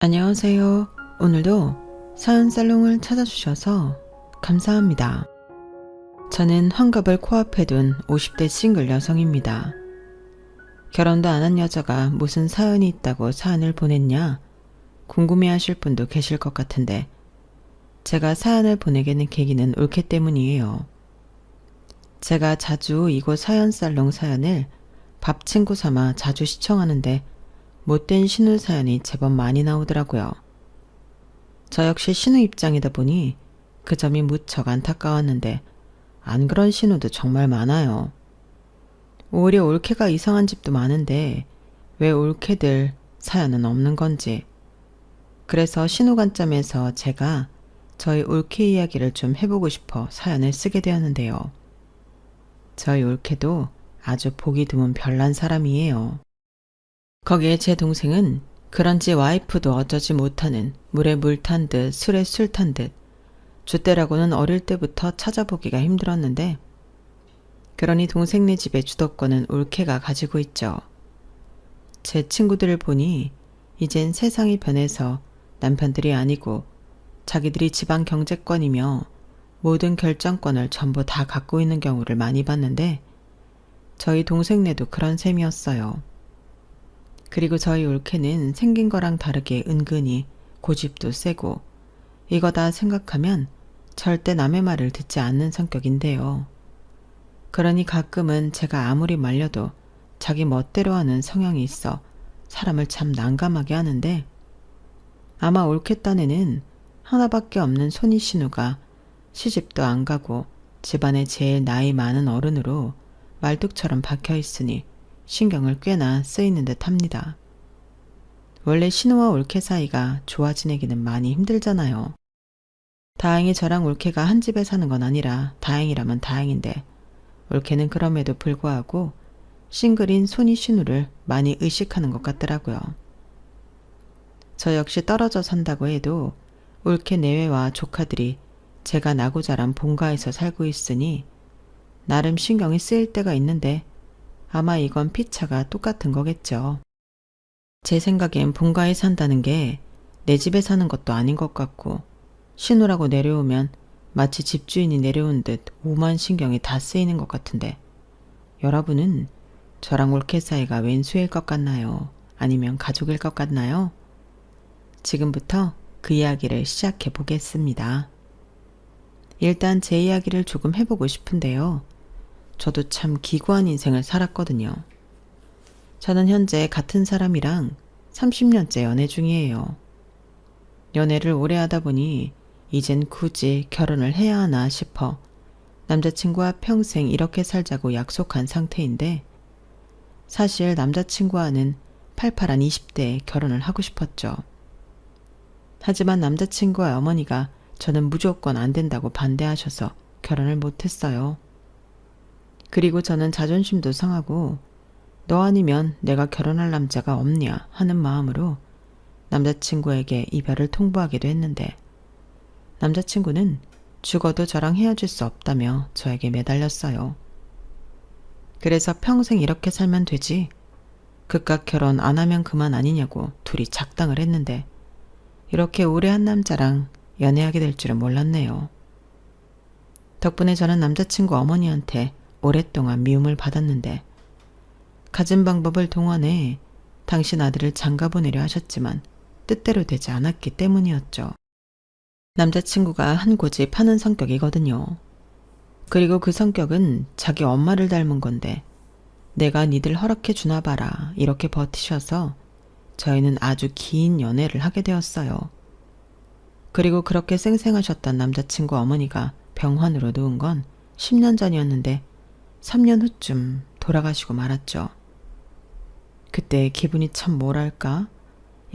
안녕하세요. 오늘도 사연 살롱을 찾아주셔서 감사합니다. 저는 환갑을 코앞에 둔 50대 싱글 여성입니다. 결혼도 안 한 여자가 무슨 사연이 있다고 사연을 보냈냐 궁금해하실 분도 계실 것 같은데 제가 사연을 보내게 된 계기는 올케 때문이에요. 제가 자주 이곳 사연 살롱 사연을 밥 친구 삼아 자주 시청하는데 못된 신우 사연이 제법 많이 나오더라고요. 저 역시 신우 입장이다 보니 그 점이 무척 안타까웠는데 안 그런 신우도 정말 많아요. 오히려 올케가 이상한 집도 많은데 왜 올케들 사연은 없는 건지. 그래서 신우 관점에서 제가 저희 올케 이야기를 좀 해보고 싶어 사연을 쓰게 되었는데요. 저희 올케도 아주 보기 드문 별난 사람이에요. 거기에 제 동생은 그런지 와이프도 어쩌지 못하는 물에 물 탄 듯 술에 술 탄 듯 줏대라고는 어릴 때부터 찾아보기가 힘들었는데 그러니 동생네 집의 주도권은 올케가 가지고 있죠. 제 친구들을 보니 이젠 세상이 변해서 남편들이 아니고 자기들이 집안 경제권이며 모든 결정권을 전부 다 갖고 있는 경우를 많이 봤는데 저희 동생네도 그런 셈이었어요. 그리고 저희 올케는 생긴 거랑 다르게 은근히 고집도 세고 이거 다 생각하면 절대 남의 말을 듣지 않는 성격인데요. 그러니 가끔은 제가 아무리 말려도 자기 멋대로 하는 성향이 있어 사람을 참 난감하게 하는데 아마 올케 딴에는 하나밖에 없는 손이 신우가 시집도 안 가고 집안에 제일 나이 많은 어른으로 말뚝처럼 박혀 있으니 신경을 꽤나 쓰이는 듯 합니다. 원래 신우와 올케 사이가 좋아 지내기는 많이 힘들잖아요. 다행히 저랑 올케가 한 집에 사는 건 아니라 다행이라면 다행인데 올케는 그럼에도 불구하고 싱글인 손이 신우를 많이 의식하는 것 같더라고요. 저 역시 떨어져 산다고 해도 올케 내외와 조카들이 제가 나고 자란 본가에서 살고 있으니 나름 신경이 쓰일 때가 있는데 아마 이건 피차가 똑같은 거겠죠. 제 생각엔 본가에 산다는 게 내 집에 사는 것도 아닌 것 같고 신우라고 내려오면 마치 집주인이 내려온 듯 오만 신경이 다 쓰이는 것 같은데 여러분은 저랑 올케 사이가 왼수일 것 같나요? 아니면 가족일 것 같나요? 지금부터 그 이야기를 시작해 보겠습니다. 일단 제 이야기를 조금 해보고 싶은데요. 저도 참 기구한 인생을 살았거든요. 저는 현재 같은 사람이랑 30년째 연애 중이에요. 연애를 오래 하다 보니 이젠 굳이 결혼을 해야 하나 싶어 남자친구와 평생 이렇게 살자고 약속한 상태인데 사실 남자친구와는 팔팔한 20대에 결혼을 하고 싶었죠. 하지만 남자친구와 어머니가 저는 무조건 안 된다고 반대하셔서 결혼을 못했어요. 그리고 저는 자존심도 상하고 너 아니면 내가 결혼할 남자가 없냐 하는 마음으로 남자친구에게 이별을 통보하기도 했는데 남자친구는 죽어도 저랑 헤어질 수 없다며 저에게 매달렸어요. 그래서 평생 이렇게 살면 되지 그깟 결혼 안 하면 그만 아니냐고 둘이 작당을 했는데 이렇게 오래 한 남자랑 연애하게 될 줄은 몰랐네요. 덕분에 저는 남자친구 어머니한테 오랫동안 미움을 받았는데 가진 방법을 동원해 당신 아들을 장가 보내려 하셨지만 뜻대로 되지 않았기 때문이었죠. 남자친구가 한 고집 하는 성격이거든요. 그리고 그 성격은 자기 엄마를 닮은 건데 내가 니들 허락해 주나 봐라 이렇게 버티셔서 저희는 아주 긴 연애를 하게 되었어요. 그리고 그렇게 쌩쌩하셨던 남자친구 어머니가 병환으로 누운 건 10년 전이었는데 3년 후쯤 돌아가시고 말았죠. 그때 기분이 참 뭐랄까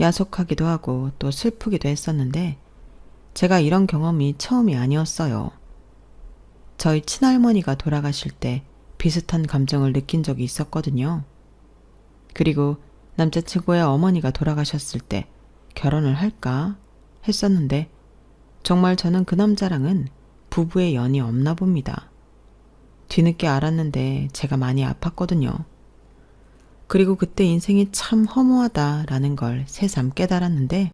야속하기도 하고 또 슬프기도 했었는데 제가 이런 경험이 처음이 아니었어요. 저희 친할머니가 돌아가실 때 비슷한 감정을 느낀 적이 있었거든요. 그리고 남자친구의 어머니가 돌아가셨을 때 결혼을 할까 했었는데 정말 저는 그 남자랑은 부부의 연이 없나 봅니다. 뒤늦게 알았는데 제가 많이 아팠거든요. 그리고 그때 인생이 참 허무하다라는 걸 새삼 깨달았는데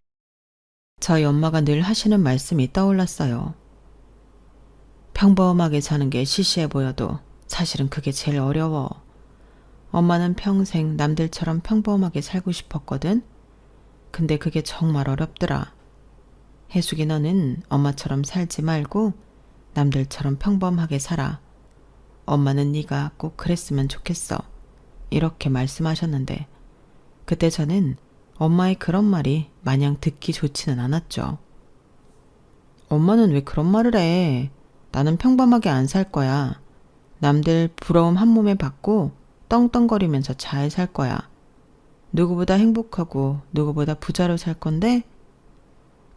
저희 엄마가 늘 하시는 말씀이 떠올랐어요. 평범하게 사는 게 시시해 보여도 사실은 그게 제일 어려워. 엄마는 평생 남들처럼 평범하게 살고 싶었거든. 근데 그게 정말 어렵더라. 혜숙이 너는 엄마처럼 살지 말고 남들처럼 평범하게 살아. 엄마는 네가 꼭 그랬으면 좋겠어. 이렇게 말씀하셨는데 그때 저는 엄마의 그런 말이 마냥 듣기 좋지는 않았죠. 엄마는 왜 그런 말을 해? 나는 평범하게 안 살 거야. 남들 부러움 한 몸에 받고 떵떵거리면서 잘 살 거야. 누구보다 행복하고 누구보다 부자로 살 건데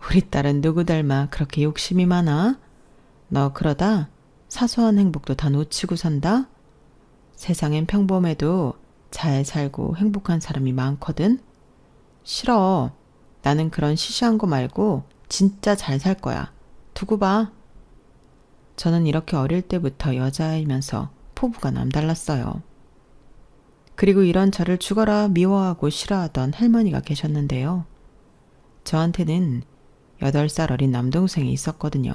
우리 딸은 누구 닮아 그렇게 욕심이 많아? 너 그러다 사소한 행복도 다 놓치고 산다? 세상엔 평범해도 잘 살고 행복한 사람이 많거든? 싫어. 나는 그런 시시한 거 말고 진짜 잘 살 거야. 두고 봐. 저는 이렇게 어릴 때부터 여자이면서 포부가 남달랐어요. 그리고 이런 저를 죽어라 미워하고 싫어하던 할머니가 계셨는데요. 저한테는 8살 어린 남동생이 있었거든요.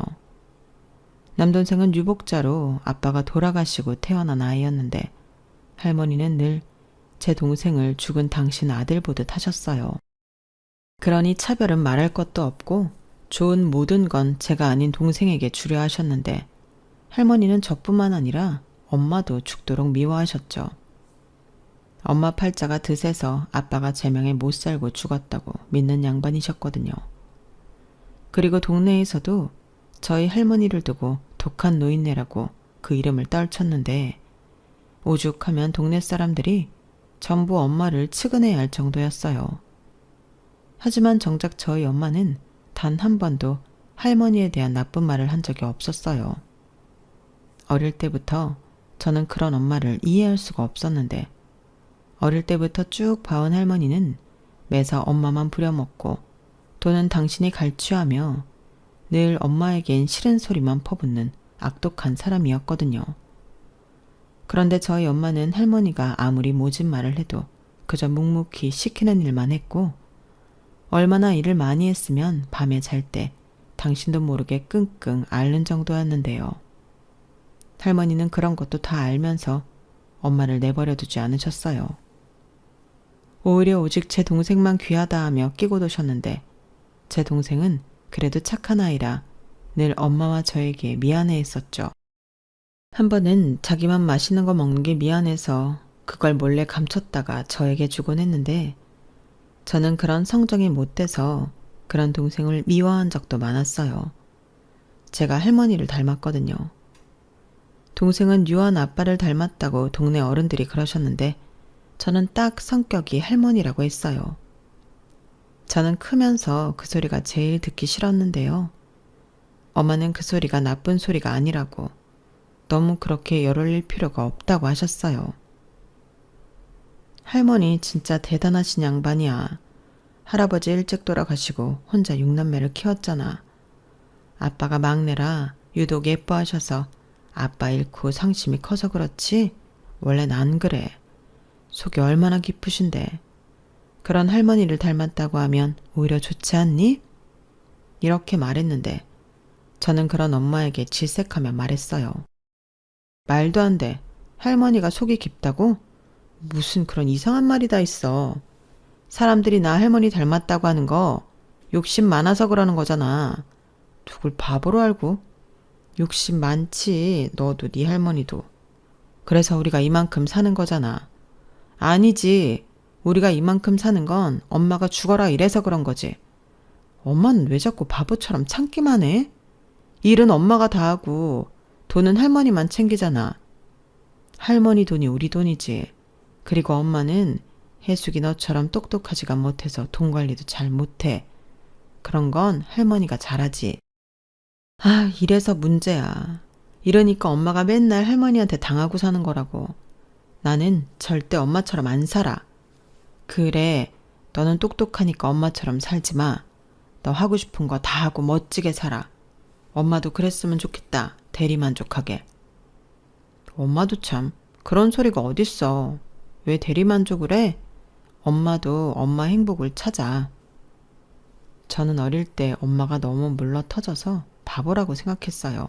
남동생은 유복자로 아빠가 돌아가시고 태어난 아이였는데 할머니는 늘 제 동생을 죽은 당신 아들 보듯 하셨어요. 그러니 차별은 말할 것도 없고 좋은 모든 건 제가 아닌 동생에게 주려 하셨는데 할머니는 저뿐만 아니라 엄마도 죽도록 미워하셨죠. 엄마 팔자가 드세서 아빠가 제명에 못 살고 죽었다고 믿는 양반이셨거든요. 그리고 동네에서도 저희 할머니를 두고 독한 노인네라고 그 이름을 떨쳤는데 오죽하면 동네 사람들이 전부 엄마를 측은해야 할 정도였어요. 하지만 정작 저희 엄마는 단 한 번도 할머니에 대한 나쁜 말을 한 적이 없었어요. 어릴 때부터 저는 그런 엄마를 이해할 수가 없었는데 어릴 때부터 쭉 봐온 할머니는 매사 엄마만 부려먹고 또는 당신이 갈취하며 늘 엄마에겐 싫은 소리만 퍼붓는 악독한 사람이었거든요. 그런데 저희 엄마는 할머니가 아무리 모진 말을 해도 그저 묵묵히 시키는 일만 했고 얼마나 일을 많이 했으면 밤에 잘 때 당신도 모르게 끙끙 앓는 정도였는데요. 할머니는 그런 것도 다 알면서 엄마를 내버려 두지 않으셨어요. 오히려 오직 제 동생만 귀하다 하며 끼고 도셨는데 제 동생은 그래도 착한 아이라 늘 엄마와 저에게 미안해 했었죠. 한 번은 자기만 맛있는 거 먹는 게 미안해서 그걸 몰래 감췄다가 저에게 주곤 했는데 저는 그런 성정이 못 돼서 그런 동생을 미워한 적도 많았어요. 제가 할머니를 닮았거든요. 동생은 유한 아빠를 닮았다고 동네 어른들이 그러셨는데 저는 딱 성격이 할머니라고 했어요. 저는 크면서 그 소리가 제일 듣기 싫었는데요. 엄마는 그 소리가 나쁜 소리가 아니라고 너무 그렇게 열 올릴 필요가 없다고 하셨어요. 할머니 진짜 대단하신 양반이야. 할아버지 일찍 돌아가시고 혼자 6남매를 키웠잖아. 아빠가 막내라 유독 예뻐하셔서 아빠 잃고 상심이 커서 그렇지 원래는 안 그래. 속이 얼마나 깊으신데. 그런 할머니를 닮았다고 하면 오히려 좋지 않니? 이렇게 말했는데 저는 그런 엄마에게 질색하며 말했어요. 말도 안 돼. 할머니가 속이 깊다고? 무슨 그런 이상한 말이 다 있어. 사람들이 나 할머니 닮았다고 하는 거 욕심 많아서 그러는 거잖아. 누굴 바보로 알고? 욕심 많지. 너도 네 할머니도. 그래서 우리가 이만큼 사는 거잖아. 아니지. 우리가 이만큼 사는 건 엄마가 죽어라 이래서 그런 거지. 엄마는 왜 자꾸 바보처럼 참기만 해? 일은 엄마가 다 하고 돈은 할머니만 챙기잖아. 할머니 돈이 우리 돈이지. 그리고 엄마는 혜숙이 너처럼 똑똑하지가 못해서 돈 관리도 잘 못해. 그런 건 할머니가 잘하지. 아, 이래서 문제야. 이러니까 엄마가 맨날 할머니한테 당하고 사는 거라고. 나는 절대 엄마처럼 안 살아. 그래, 너는 똑똑하니까 엄마처럼 살지 마. 너 하고 싶은 거 다 하고 멋지게 살아. 엄마도 그랬으면 좋겠다. 대리만족하게. 엄마도 참 그런 소리가 어딨어. 왜 대리만족을 해? 엄마도 엄마 행복을 찾아. 저는 어릴 때 엄마가 너무 물러터져서 바보라고 생각했어요.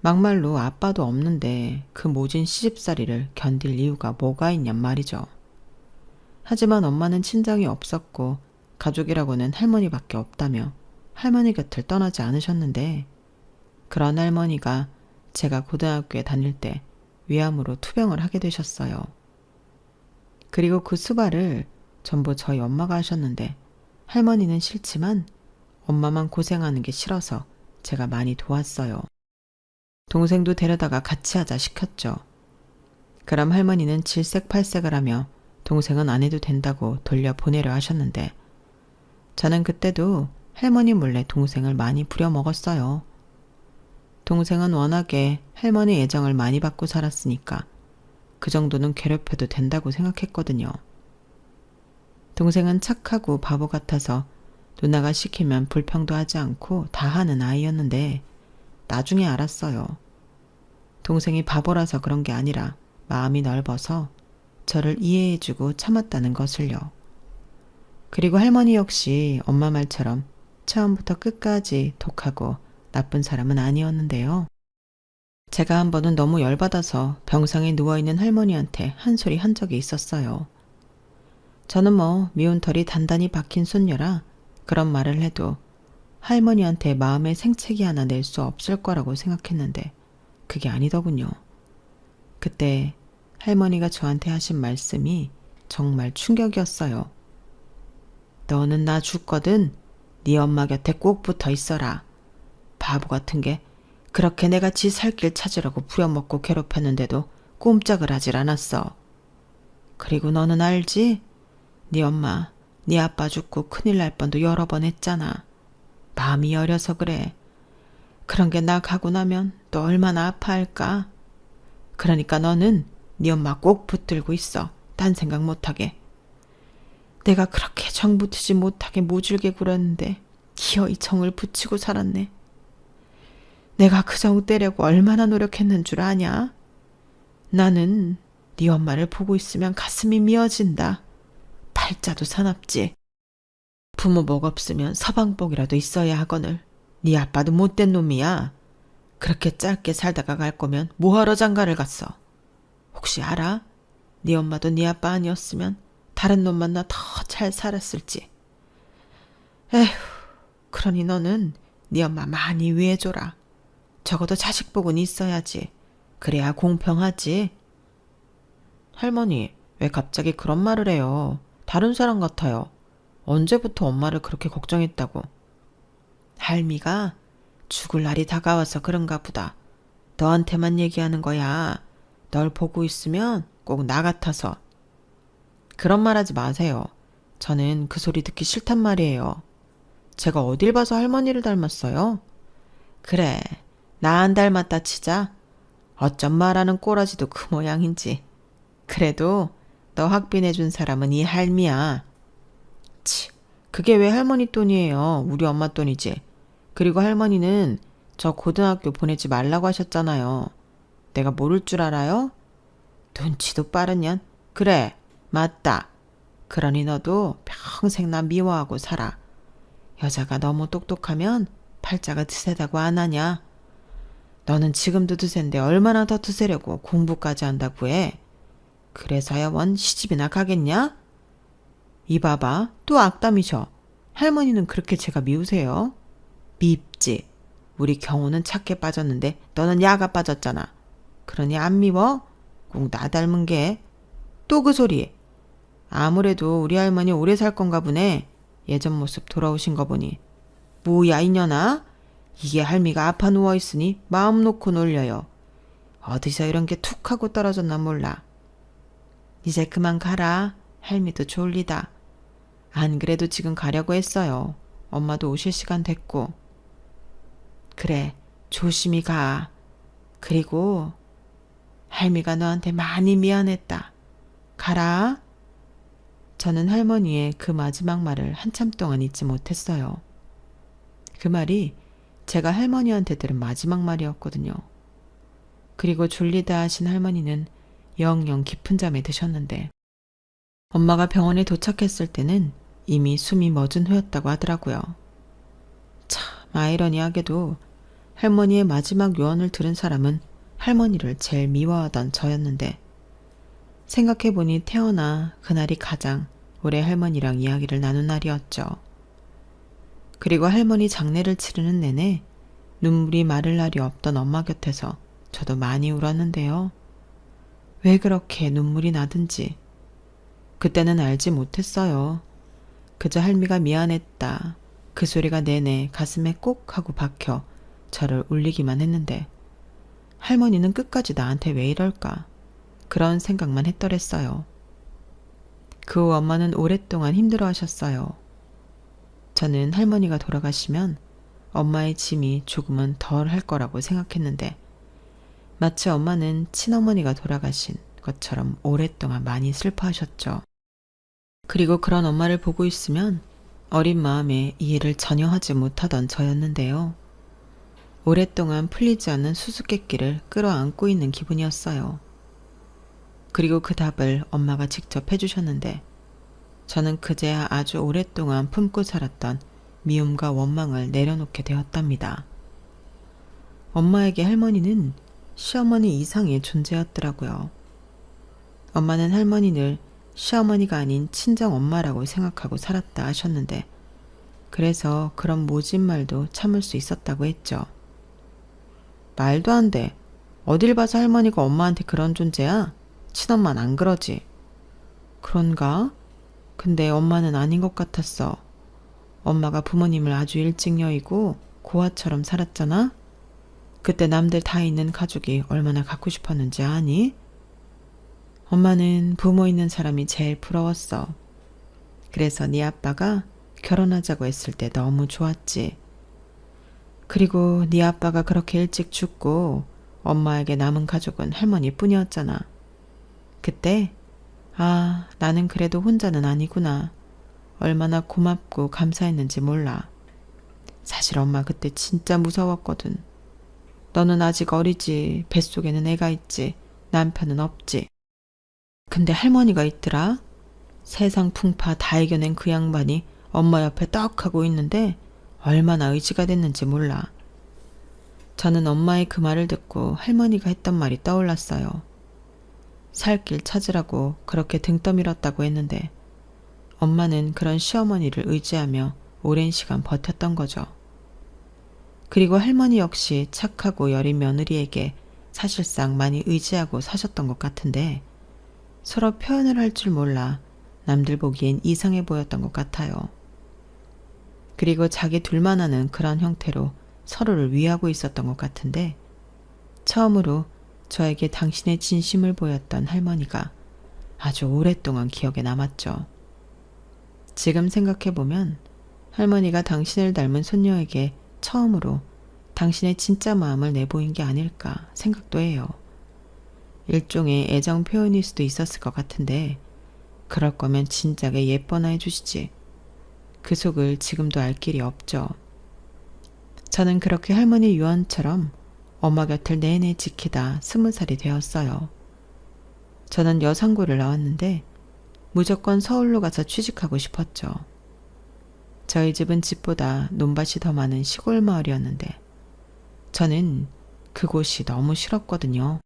막말로 아빠도 없는데 그 모진 시집살이를 견딜 이유가 뭐가 있냔 말이죠. 하지만 엄마는 친정이 없었고 가족이라고는 할머니밖에 없다며 할머니 곁을 떠나지 않으셨는데, 그런 할머니가 제가 고등학교에 다닐 때 위암으로 투병을 하게 되셨어요. 그리고 그 수발을 전부 저희 엄마가 하셨는데, 할머니는 싫지만 엄마만 고생하는 게 싫어서 제가 많이 도왔어요. 동생도 데려다가 같이 하자 시켰죠. 그럼 할머니는 질색팔색을 하며 동생은 안 해도 된다고 돌려보내려 하셨는데, 저는 그때도 할머니 몰래 동생을 많이 부려먹었어요. 동생은 워낙에 할머니 애정을 많이 받고 살았으니까 그 정도는 괴롭혀도 된다고 생각했거든요. 동생은 착하고 바보 같아서 누나가 시키면 불평도 하지 않고 다 하는 아이였는데, 나중에 알았어요. 동생이 바보라서 그런 게 아니라 마음이 넓어서 저를 이해해주고 참았다는 것을요. 그리고 할머니 역시 엄마 말처럼 처음부터 끝까지 독하고 나쁜 사람은 아니었는데요. 제가 한 번은 너무 열받아서 병상에 누워있는 할머니한테 한 소리 한 적이 있었어요. 저는 미운 털이 단단히 박힌 손녀라 그런 말을 해도 할머니한테 마음의 생채기 하나 낼 수 없을 거라고 생각했는데 그게 아니더군요. 그때 할머니가 저한테 하신 말씀이 정말 충격이었어요. 너는 나 죽거든 네 엄마 곁에 꼭 붙어 있어라. 바보 같은 게 그렇게 내가 지 살 길 찾으라고 부려먹고 괴롭혔는데도 꼼짝을 하질 않았어. 그리고 너는 알지? 네 엄마, 네 아빠 죽고 큰일 날 뻔도 여러 번 했잖아. 마음이 여려서 그래. 그런 게 나 가고 나면 또 얼마나 아파할까? 그러니까 너는 네 엄마 꼭 붙들고 있어. 딴 생각 못하게. 내가 그렇게 정 붙이지 못하게 모질게 굴었는데 기어이 정을 붙이고 살았네. 내가 그 정 떼려고 얼마나 노력했는 줄 아냐? 나는 네 엄마를 보고 있으면 가슴이 미어진다. 팔자도 사납지. 부모복 없으면 서방복이라도 있어야 하거늘. 네 아빠도 못된 놈이야. 그렇게 짧게 살다가 갈 거면 뭐하러 장가를 갔어? 혹시 알아? 네 엄마도 네 아빠 아니었으면 다른 놈 만나 더 잘 살았을지. 에휴, 그러니 너는 네 엄마 많이 위해줘라. 적어도 자식복은 있어야지. 그래야 공평하지. 할머니, 왜 갑자기 그런 말을 해요? 다른 사람 같아요. 언제부터 엄마를 그렇게 걱정했다고. 할미가 죽을 날이 다가와서 그런가 보다. 너한테만 얘기하는 거야. 널 보고 있으면 꼭 나 같아서. 그런 말 하지 마세요. 저는 그 소리 듣기 싫단 말이에요. 제가 어딜 봐서 할머니를 닮았어요? 그래, 나 안 닮았다 치자. 어쩜 말하는 꼬라지도 그 모양인지. 그래도 너 확빈해준 사람은 이 할미야. 치, 그게 왜 할머니 돈이에요? 우리 엄마 돈이지. 그리고 할머니는 저 고등학교 보내지 말라고 하셨잖아요. 내가 모를 줄 알아요? 눈치도 빠른 년. 그래, 맞다. 그러니 너도 평생 나 미워하고 살아. 여자가 너무 똑똑하면 팔자가 드세다고 안 하냐? 너는 지금도 드센데 얼마나 더 드세려고 공부까지 한다고 해. 그래서야 원 시집이나 가겠냐? 이봐봐, 또 악담이셔. 할머니는 그렇게 제가 미우세요? 밉지. 우리 경호는 착해 빠졌는데 너는 야가 빠졌잖아. 그러니 안 미워? 꼭 나 닮은 게. 또 그 소리. 아무래도 우리 할머니 오래 살 건가 보네. 예전 모습 돌아오신 거 보니. 뭐야 이년아? 이게 할미가 아파 누워있으니 마음 놓고 놀려요. 어디서 이런 게 툭 하고 떨어졌나 몰라. 이제 그만 가라. 할미도 졸리다. 안 그래도 지금 가려고 했어요. 엄마도 오실 시간 됐고. 그래, 조심히 가. 그리고 할미가 너한테 많이 미안했다. 가라. 저는 할머니의 그 마지막 말을 한참 동안 잊지 못했어요. 그 말이 제가 할머니한테 들은 마지막 말이었거든요. 그리고 졸리다 하신 할머니는 영영 깊은 잠에 드셨는데, 엄마가 병원에 도착했을 때는 이미 숨이 멎은 후였다고 하더라고요. 참 아이러니하게도 할머니의 마지막 요언을 들은 사람은 할머니를 제일 미워하던 저였는데 생각해보니 태어나 그날이 가장 오래 할머니랑 이야기를 나눈 날이었죠. 그리고 할머니 장례를 치르는 내내 눈물이 마를 날이 없던 엄마 곁에서 저도 많이 울었는데요. 왜 그렇게 눈물이 나든지 그때는 알지 못했어요. 그저 할미가 미안했다. 그 소리가 내내 가슴에 꼭 하고 박혀 저를 울리기만 했는데 할머니는 끝까지 나한테 왜 이럴까 그런 생각만 했더랬어요. 그 후 엄마는 오랫동안 힘들어하셨어요. 저는 할머니가 돌아가시면 엄마의 짐이 조금은 덜 할 거라고 생각했는데 마치 엄마는 친어머니가 돌아가신 것처럼 오랫동안 많이 슬퍼하셨죠. 그리고 그런 엄마를 보고 있으면 어린 마음에 이해를 전혀 하지 못하던 저였는데요. 오랫동안 풀리지 않는 수수께끼를 끌어안고 있는 기분이었어요. 그리고 그 답을 엄마가 직접 해주셨는데 저는 그제야 아주 오랫동안 품고 살았던 미움과 원망을 내려놓게 되었답니다. 엄마에게 할머니는 시어머니 이상의 존재였더라고요. 엄마는 할머니를 시어머니가 아닌 친정엄마라고 생각하고 살았다 하셨는데 그래서 그런 모진 말도 참을 수 있었다고 했죠. 말도 안 돼. 어딜 봐서 할머니가 엄마한테 그런 존재야? 친엄마는 안 그러지. 그런가? 근데 엄마는 아닌 것 같았어. 엄마가 부모님을 아주 일찍 여의고 고아처럼 살았잖아? 그때 남들 다 있는 가족이 얼마나 갖고 싶었는지 아니? 엄마는 부모 있는 사람이 제일 부러웠어. 그래서 네 아빠가 결혼하자고 했을 때 너무 좋았지. 그리고 네 아빠가 그렇게 일찍 죽고 엄마에게 남은 가족은 할머니뿐이었잖아. 그때 나는 그래도 혼자는 아니구나. 얼마나 고맙고 감사했는지 몰라. 사실 엄마 그때 진짜 무서웠거든. 너는 아직 어리지. 뱃속에는 애가 있지. 남편은 없지. 근데 할머니가 있더라. 세상 풍파 다 이겨낸 그 양반이 엄마 옆에 떡 하고 있는데 얼마나 의지가 됐는지 몰라. 저는 엄마의 그 말을 듣고 할머니가 했던 말이 떠올랐어요. 살 길 찾으라고 그렇게 등 떠밀었다고 했는데 엄마는 그런 시어머니를 의지하며 오랜 시간 버텼던 거죠. 그리고 할머니 역시 착하고 여린 며느리에게 사실상 많이 의지하고 사셨던 것 같은데 서로 표현을 할 줄 몰라 남들 보기엔 이상해 보였던 것 같아요. 그리고 자기 둘만 아는 그런 형태로 서로를 위하고 있었던 것 같은데 처음으로 저에게 당신의 진심을 보였던 할머니가 아주 오랫동안 기억에 남았죠. 지금 생각해보면 할머니가 당신을 닮은 손녀에게 처음으로 당신의 진짜 마음을 내보인 게 아닐까 생각도 해요. 일종의 애정 표현일 수도 있었을 것 같은데 그럴 거면 진작에 예뻐나 해주시지. 그 속을 지금도 알 길이 없죠. 저는 그렇게 할머니 유언처럼 엄마 곁을 내내 지키다 20살이 되었어요. 저는 여상고를 나왔는데 무조건 서울로 가서 취직하고 싶었죠. 저희 집은 집보다 논밭이 더 많은 시골 마을이었는데 저는 그곳이 너무 싫었거든요.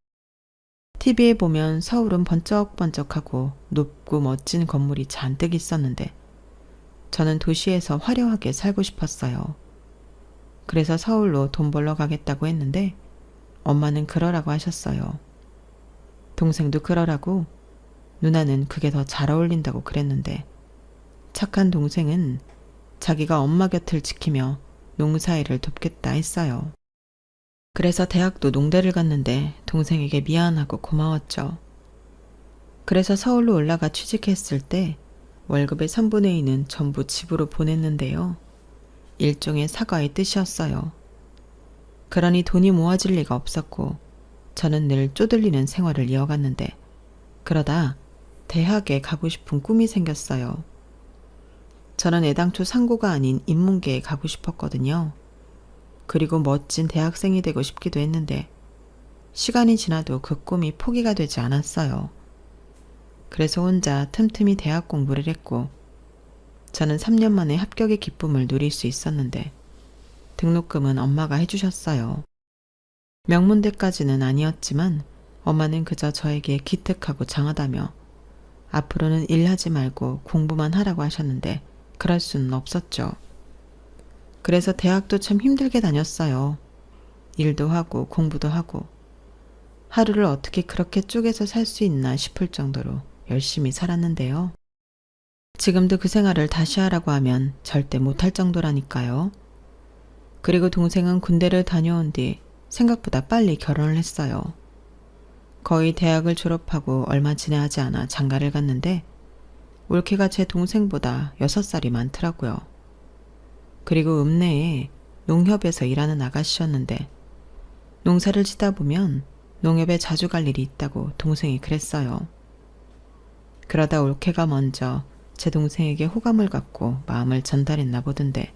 TV에 보면 서울은 번쩍번쩍하고 높고 멋진 건물이 잔뜩 있었는데 저는 도시에서 화려하게 살고 싶었어요. 그래서 서울로 돈 벌러 가겠다고 했는데 엄마는 그러라고 하셨어요. 동생도 그러라고, 누나는 그게 더 잘 어울린다고 그랬는데 착한 동생은 자기가 엄마 곁을 지키며 농사일을 돕겠다 했어요. 그래서 대학도 농대를 갔는데 동생에게 미안하고 고마웠죠. 그래서 서울로 올라가 취직했을 때 월급의 3분의 2는 전부 집으로 보냈는데요. 일종의 사과의 뜻이었어요. 그러니 돈이 모아질 리가 없었고 저는 늘 쪼들리는 생활을 이어갔는데 그러다 대학에 가고 싶은 꿈이 생겼어요. 저는 애당초 상고가 아닌 인문계에 가고 싶었거든요. 그리고 멋진 대학생이 되고 싶기도 했는데 시간이 지나도 그 꿈이 포기가 되지 않았어요. 그래서 혼자 틈틈이 대학 공부를 했고 저는 3년 만에 합격의 기쁨을 누릴 수 있었는데 등록금은 엄마가 해주셨어요. 명문대까지는 아니었지만 엄마는 그저 저에게 기특하고 장하다며 앞으로는 일하지 말고 공부만 하라고 하셨는데 그럴 수는 없었죠. 그래서 대학도 참 힘들게 다녔어요. 일도 하고 공부도 하고 하루를 어떻게 그렇게 쪼개서 살 수 있나 싶을 정도로 열심히 살았는데요. 지금도 그 생활을 다시 하라고 하면 절대 못할 정도라니까요. 그리고 동생은 군대를 다녀온 뒤 생각보다 빨리 결혼을 했어요. 거의 대학을 졸업하고 얼마 지나지 않아 장가를 갔는데 올케가 제 동생보다 6살이 많더라고요. 그리고 읍내에 농협에서 일하는 아가씨였는데 농사를 짓다 보면 농협에 자주 갈 일이 있다고 동생이 그랬어요. 그러다 올케가 먼저 제 동생에게 호감을 갖고 마음을 전달했나 보던데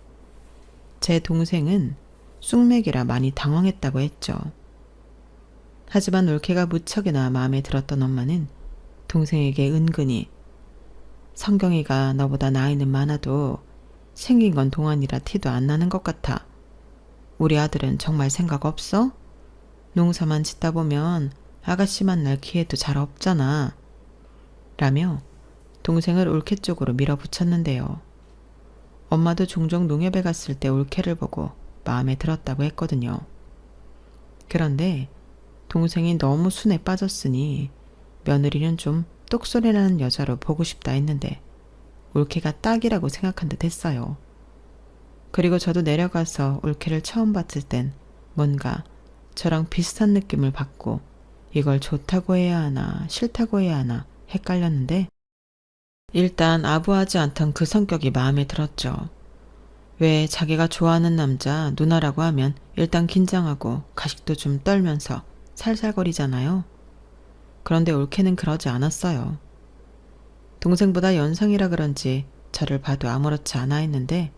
제 동생은 쑥맥이라 많이 당황했다고 했죠. 하지만 올케가 무척이나 마음에 들었던 엄마는 동생에게 은근히 성경이가 너보다 나이는 많아도 생긴 건 동안이라 티도 안 나는 것 같아. 우리 아들은 정말 생각 없어? 농사만 짓다 보면 아가씨 만날 기회도 잘 없잖아. 라며 동생을 올케 쪽으로 밀어붙였는데요. 엄마도 종종 농협에 갔을 때 올케를 보고 마음에 들었다고 했거든요. 그런데 동생이 너무 순에 빠졌으니 며느리는 좀 똑소리나는 여자로 보고 싶다 했는데 올케가 딱이라고 생각한 듯 했어요. 그리고 저도 내려가서 올케를 처음 봤을 땐 뭔가 저랑 비슷한 느낌을 받고 이걸 좋다고 해야 하나 싫다고 해야 하나 헷갈렸는데 일단 아부하지 않던 그 성격이 마음에 들었죠. 왜 자기가 좋아하는 남자 누나라고 하면 일단 긴장하고 가식도 좀 떨면서 살살거리잖아요. 그런데 올케는 그러지 않았어요. 동생보다 연상이라 그런지 저를 봐도 아무렇지 않아 했는데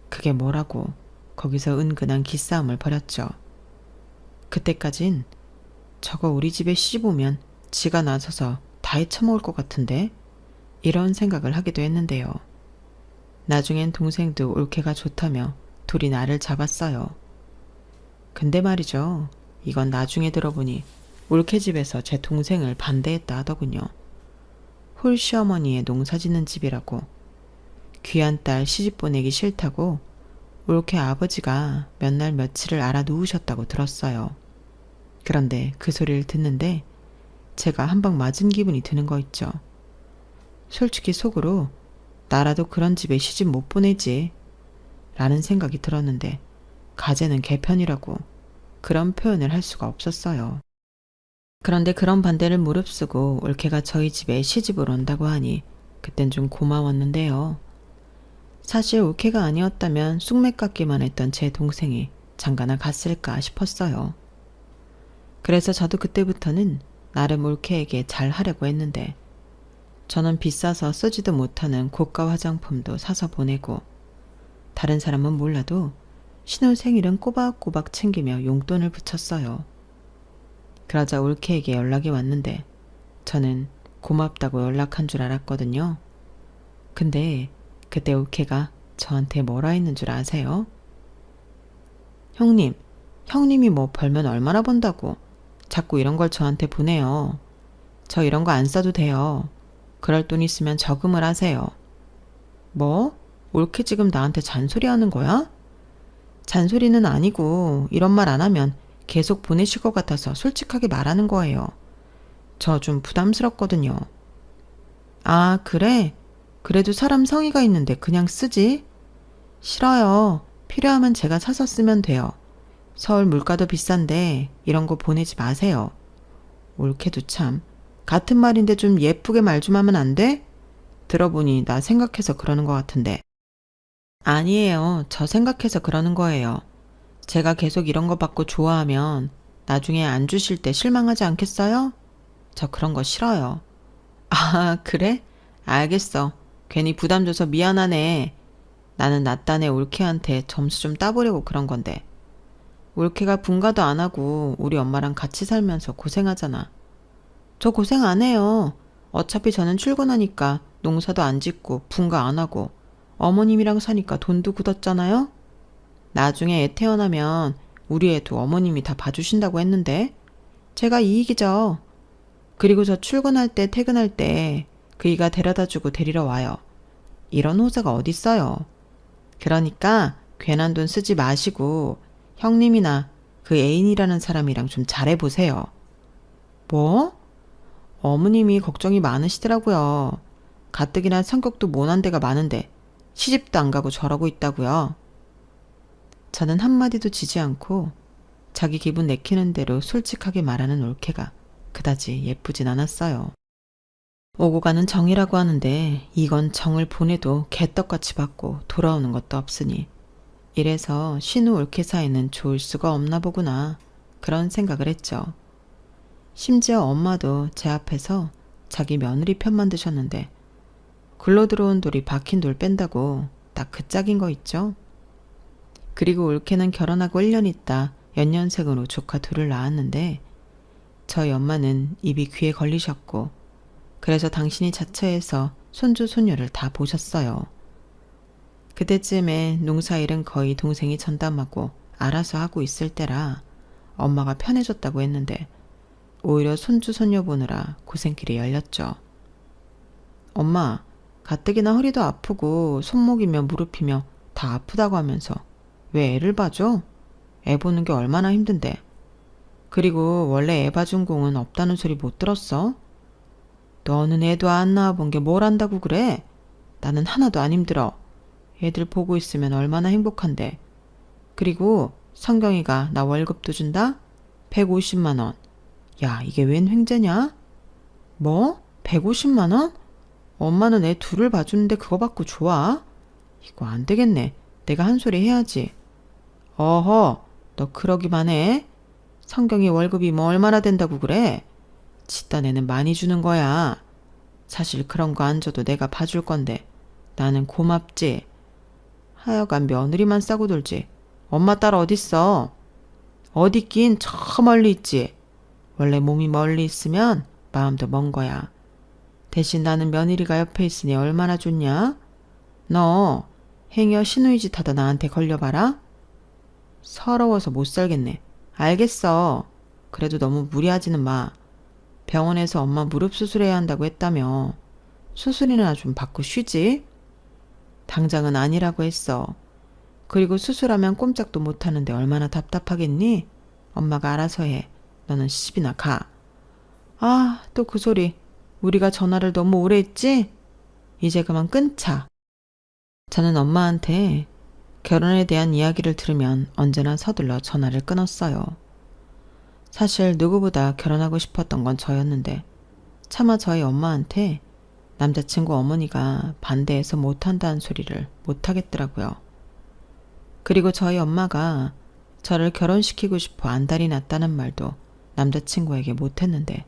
그게 뭐라고 거기서 은근한 기싸움을 벌였죠. 그때까진 저거 우리 집에 시집 오면 지가 나서서 다 헤쳐먹을 것 같은데 이런 생각을 하기도 했는데요. 나중엔 동생도 올케가 좋다며 둘이 나를 잡았어요. 근데 말이죠. 이건 나중에 들어보니 올케 집에서 제 동생을 반대했다 하더군요. 홀시어머니의 농사짓는 집이라고 귀한 딸 시집 보내기 싫다고 올케 아버지가 몇 날 며칠을 알아 누우셨다고 들었어요. 그런데 그 소리를 듣는데 제가 한 방 맞은 기분이 드는 거 있죠. 솔직히 속으로 나라도 그런 집에 시집 못 보내지 라는 생각이 들었는데 가재는 개편이라고 그런 표현을 할 수가 없었어요. 그런데 그런 반대를 무릅쓰고 올케가 저희 집에 시집을 온다고 하니 그땐 좀 고마웠는데요. 사실 올케가 아니었다면 쑥맥 같기만 했던 제 동생이 장가나 갔을까 싶었어요. 그래서 저도 그때부터는 나름 올케에게 잘 하려고 했는데 저는 비싸서 쓰지도 못하는 고가 화장품도 사서 보내고 다른 사람은 몰라도 신혼생일은 꼬박꼬박 챙기며 용돈을 붙였어요. 그러자 올케에게 연락이 왔는데 저는 고맙다고 연락한 줄 알았거든요. 근데 그때 올케가 저한테 뭐라 했는 줄 아세요? 형님이 뭐 벌면 얼마나 번다고 자꾸 이런 걸 저한테 보내요. 저 이런 거 안 써도 돼요. 그럴 돈 있으면 저금을 하세요. 뭐? 올케 지금 나한테 잔소리하는 거야? 잔소리는 아니고 이런 말 안 하면 계속 보내실 것 같아서 솔직하게 말하는 거예요. 저 좀 부담스럽거든요. 아, 그래? 그래도 사람 성의가 있는데 그냥 쓰지? 싫어요. 필요하면 제가 사서 쓰면 돼요. 서울 물가도 비싼데 이런 거 보내지 마세요. 올케도 참 같은 말인데 좀 예쁘게 말 좀 하면 안 돼? 들어보니 나 생각해서 그러는 것 같은데. 아니에요. 저 생각해서 그러는 거예요. 제가 계속 이런 거 받고 좋아하면 나중에 안 주실 때 실망하지 않겠어요? 저 그런 거 싫어요. 아, 그래? 알겠어. 괜히 부담 줘서 미안하네. 나는 나 딴에 올케한테 점수 좀 따보려고 그런 건데. 올케가 분가도 안 하고 우리 엄마랑 같이 살면서 고생하잖아. 저 고생 안 해요. 어차피 저는 출근하니까 농사도 안 짓고 분가 안 하고 어머님이랑 사니까 돈도 굳었잖아요? 나중에 애 태어나면 우리 애도 어머님이 다 봐주신다고 했는데 제가 이익이죠. 그리고 저 출근할 때 퇴근할 때 그이가 데려다주고 데리러 와요. 이런 호사가 어딨어요. 그러니까 괜한 돈 쓰지 마시고 형님이나 그 애인이라는 사람이랑 좀 잘해보세요. 뭐? 어머님이 걱정이 많으시더라고요. 가뜩이나 성격도 모난 데가 많은데 시집도 안 가고 저러고 있다고요. 저는 한마디도 지지 않고 자기 기분 내키는 대로 솔직하게 말하는 올케가 그다지 예쁘진 않았어요. 오고 가는 정이라고 하는데 이건 정을 보내도 개떡같이 받고 돌아오는 것도 없으니 이래서 신우 올케 사이는 좋을 수가 없나 보구나 그런 생각을 했죠. 심지어 엄마도 제 앞에서 자기 며느리 편만 드셨는데 굴러 들어온 돌이 박힌 돌 뺀다고 딱 그 짝인 거 있죠. 그리고 올케는 결혼하고 1년 있다 연년생으로 조카 둘을 낳았는데 저희 엄마는 입이 귀에 걸리셨고 그래서 당신이 자처해서 손주 손녀를 다 보셨어요. 그때쯤에 농사일은 거의 동생이 전담하고 알아서 하고 있을 때라 엄마가 편해졌다고 했는데 오히려 손주 손녀 보느라 고생길이 열렸죠. 엄마, 가뜩이나 허리도 아프고 손목이며 무릎이며 다 아프다고 하면서 왜 애를 봐줘? 애 보는 게 얼마나 힘든데. 그리고 원래 애 봐준 공은 없다는 소리 못 들었어? 너는 애도 안 낳아본 게 뭘 안다고 그래? 나는 하나도 안 힘들어. 애들 보고 있으면 얼마나 행복한데. 그리고 성경이가 나 월급도 준다? 150만 원. 야, 이게 웬 횡재냐? 뭐? 150만 원? 엄마는 애 둘을 봐주는데 그거 받고 좋아? 이거 안 되겠네. 내가 한 소리 해야지. 어허, 너 그러기만 해? 성경이 월급이 뭐 얼마나 된다고 그래? 지딴 애는 많이 주는 거야. 사실 그런 거 안 줘도 내가 봐줄 건데 나는 고맙지. 하여간 며느리만 싸고 돌지. 엄마 딸 어딨어? 어디 있긴 저 멀리 있지. 원래 몸이 멀리 있으면 마음도 먼 거야. 대신 나는 며느리가 옆에 있으니 얼마나 좋냐? 너 행여 시누이 짓 하다 나한테 걸려봐라. 서러워서 못 살겠네. 알겠어. 그래도 너무 무리하지는 마. 병원에서 엄마 무릎 수술해야 한다고 했다며. 수술이나 좀 받고 쉬지. 당장은 아니라고 했어. 그리고 수술하면 꼼짝도 못하는데 얼마나 답답하겠니? 엄마가 알아서 해. 너는 시집이나 가. 아, 또 그 소리. 우리가 전화를 너무 오래 했지? 이제 그만 끊자. 저는 엄마한테 결혼에 대한 이야기를 들으면 언제나 서둘러 전화를 끊었어요. 사실 누구보다 결혼하고 싶었던 건 저였는데 차마 저희 엄마한테 남자친구 어머니가 반대해서 못한다는 소리를 못하겠더라고요. 그리고 저희 엄마가 저를 결혼시키고 싶어 안달이 났다는 말도 남자친구에게 못했는데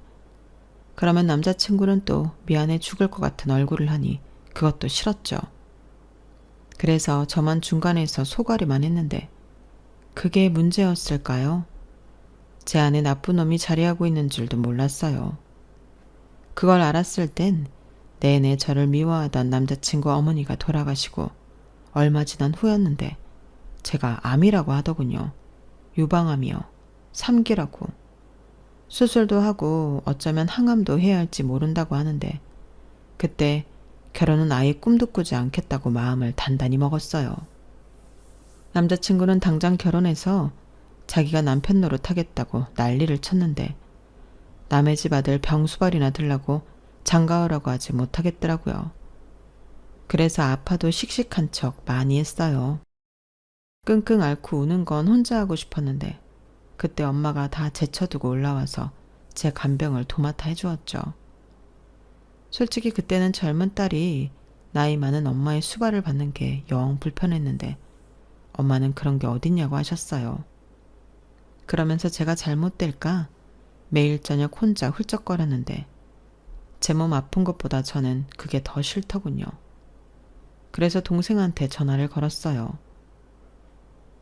그러면 남자친구는 또 미안해 죽을 것 같은 얼굴을 하니 그것도 싫었죠. 그래서 저만 중간에서 소가리만 했는데 그게 문제였을까요? 제 안에 나쁜 놈이 자리하고 있는 줄도 몰랐어요. 그걸 알았을 땐 내내 저를 미워하던 남자친구 어머니가 돌아가시고 얼마 지난 후였는데 제가 암이라고 하더군요. 유방암이요. 3기라고. 수술도 하고 어쩌면 항암도 해야 할지 모른다고 하는데 그때 결혼은 아예 꿈도 꾸지 않겠다고 마음을 단단히 먹었어요. 남자친구는 당장 결혼해서 자기가 남편 노릇하겠다고 난리를 쳤는데 남의 집 아들 병수발이나 들라고 장가오라고 하지 못하겠더라고요. 그래서 아파도 씩씩한 척 많이 했어요. 끙끙 앓고 우는 건 혼자 하고 싶었는데 그때 엄마가 다 제쳐두고 올라와서 제 간병을 도맡아 해주었죠. 솔직히 그때는 젊은 딸이 나이 많은 엄마의 수발을 받는 게 영 불편했는데 엄마는 그런 게 어딨냐고 하셨어요. 그러면서 제가 잘못될까 매일 저녁 혼자 훌쩍거렸는데 제 몸 아픈 것보다 저는 그게 더 싫더군요. 그래서 동생한테 전화를 걸었어요.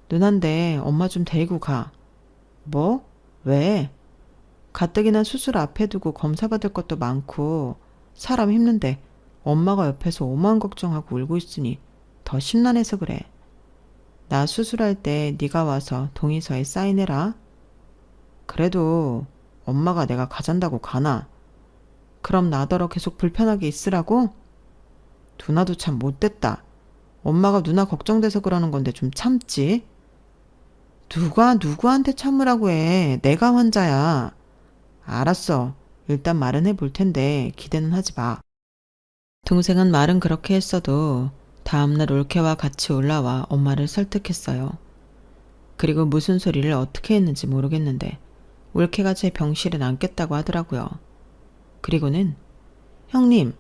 누난데 엄마 좀 데리고 가. 뭐? 왜? 가뜩이나 수술 앞에 두고 검사 받을 것도 많고 사람 힘든데 엄마가 옆에서 오만 걱정하고 울고 있으니 더 심란해서 그래. 나 수술할 때 네가 와서 동의서에 사인해라. 그래도 엄마가 내가 가잔다고 가나? 그럼 나더러 계속 불편하게 있으라고? 누나도 참 못됐다. 엄마가 누나 걱정돼서 그러는 건데 좀 참지. 누가 누구한테 참으라고 해. 내가 환자야. 알았어. 일단 말은 해볼 텐데 기대는 하지 마. 동생은 말은 그렇게 했어도 다음날 올케와 같이 올라와 엄마를 설득했어요. 그리고 무슨 소리를 어떻게 했는지 모르겠는데 올케가 제 병실에 남겠다고 하더라고요. 그리고는 형님,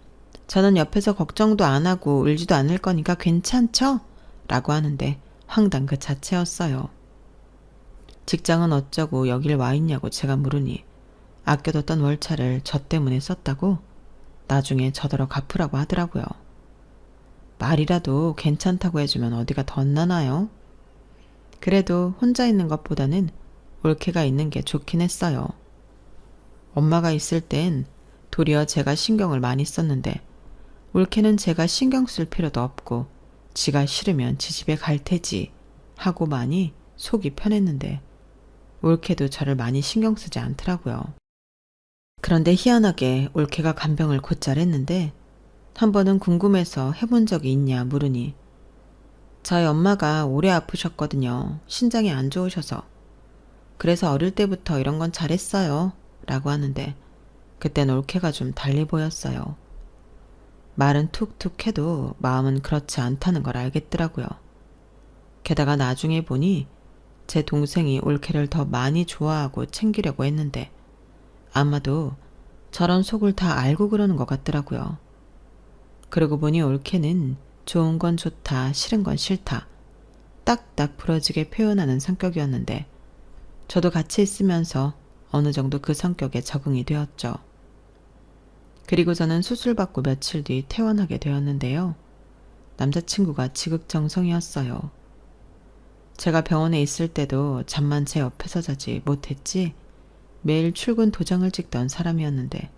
저는 옆에서 걱정도 안 하고 울지도 않을 거니까 괜찮죠? 라고 하는데 황당 그 자체였어요. 직장은 어쩌고 여길 와 있냐고 제가 물으니 아껴뒀던 월차를 저 때문에 썼다고 나중에 저더러 갚으라고 하더라고요. 말이라도 괜찮다고 해주면 어디가 덧나나요? 그래도 혼자 있는 것보다는 올케가 있는 게 좋긴 했어요. 엄마가 있을 땐 도리어 제가 신경을 많이 썼는데 올케는 제가 신경 쓸 필요도 없고 지가 싫으면 지 집에 갈 테지 하고 많이 속이 편했는데 올케도 저를 많이 신경 쓰지 않더라고요. 그런데 희한하게 올케가 간병을 곧잘 했는데 한 번은 궁금해서 해본 적이 있냐 물으니 저희 엄마가 오래 아프셨거든요. 신장이 안 좋으셔서. 그래서 어릴 때부터 이런 건 잘했어요. 라고 하는데 그땐 올케가 좀 달리 보였어요. 말은 툭툭 해도 마음은 그렇지 않다는 걸 알겠더라고요. 게다가 나중에 보니 제 동생이 올케를 더 많이 좋아하고 챙기려고 했는데 아마도 저런 속을 다 알고 그러는 것 같더라고요. 그러고 보니 올케는 좋은 건 좋다, 싫은 건 싫다 딱딱 부러지게 표현하는 성격이었는데 저도 같이 있으면서 어느 정도 그 성격에 적응이 되었죠. 그리고 저는 수술받고 며칠 뒤 퇴원하게 되었는데요. 남자친구가 지극정성이었어요. 제가 병원에 있을 때도 잠만 제 옆에서 자지 못했지 매일 출근 도장을 찍던 사람이었는데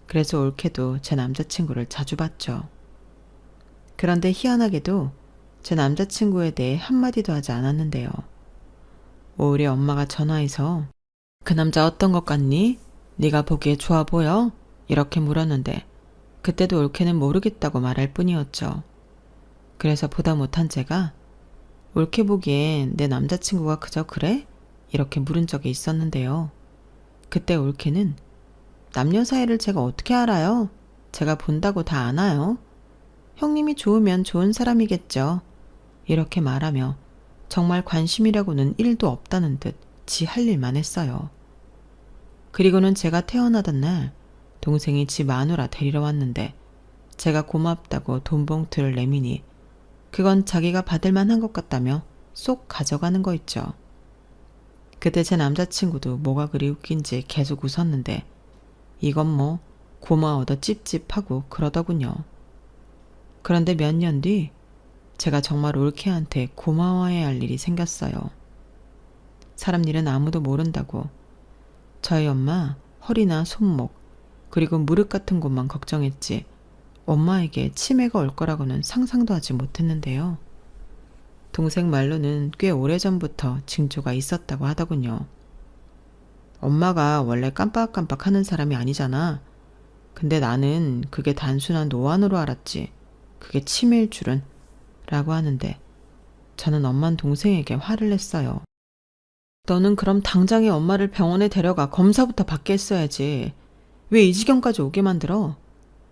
그래서 올케도 제 남자친구를 자주 봤죠. 그런데 희한하게도 제 남자친구에 대해 한마디도 하지 않았는데요. 오히려 엄마가 전화해서 그 남자 어떤 것 같니? 네가 보기에 좋아 보여? 이렇게 물었는데 그때도 올케는 모르겠다고 말할 뿐이었죠. 그래서 보다 못한 제가 올케 보기엔 내 남자친구가 그저 그래? 이렇게 물은 적이 있었는데요. 그때 올케는 남녀 사이를 제가 어떻게 알아요? 제가 본다고 다 아나요? 형님이 좋으면 좋은 사람이겠죠. 이렇게 말하며 정말 관심이라고는 1도 없다는 듯 지 할 일만 했어요. 그리고는 제가 태어나던 날 동생이 지 마누라 데리러 왔는데 제가 고맙다고 돈 봉투를 내미니 그건 자기가 받을 만한 것 같다며 쏙 가져가는 거 있죠. 그때 제 남자친구도 뭐가 그리 웃긴지 계속 웃었는데 이건 뭐 고마워도 찝찝하고 그러더군요. 그런데 몇 년 뒤 제가 정말 올케한테 고마워해야 할 일이 생겼어요. 사람 일은 아무도 모른다고 저희 엄마 허리나 손목 그리고 무릎 같은 곳만 걱정했지 엄마에게 치매가 올 거라고는 상상도 하지 못했는데요. 동생 말로는 꽤 오래전부터 징조가 있었다고 하더군요. 엄마가 원래 깜빡깜빡 하는 사람이 아니잖아. 근데 나는 그게 단순한 노안으로 알았지. 그게 치매일 줄은 라고 하는데 저는 엄만 동생에게 화를 냈어요. 너는 그럼 당장에 엄마를 병원에 데려가 검사부터 받게 했어야지. 왜 이 지경까지 오게 만들어?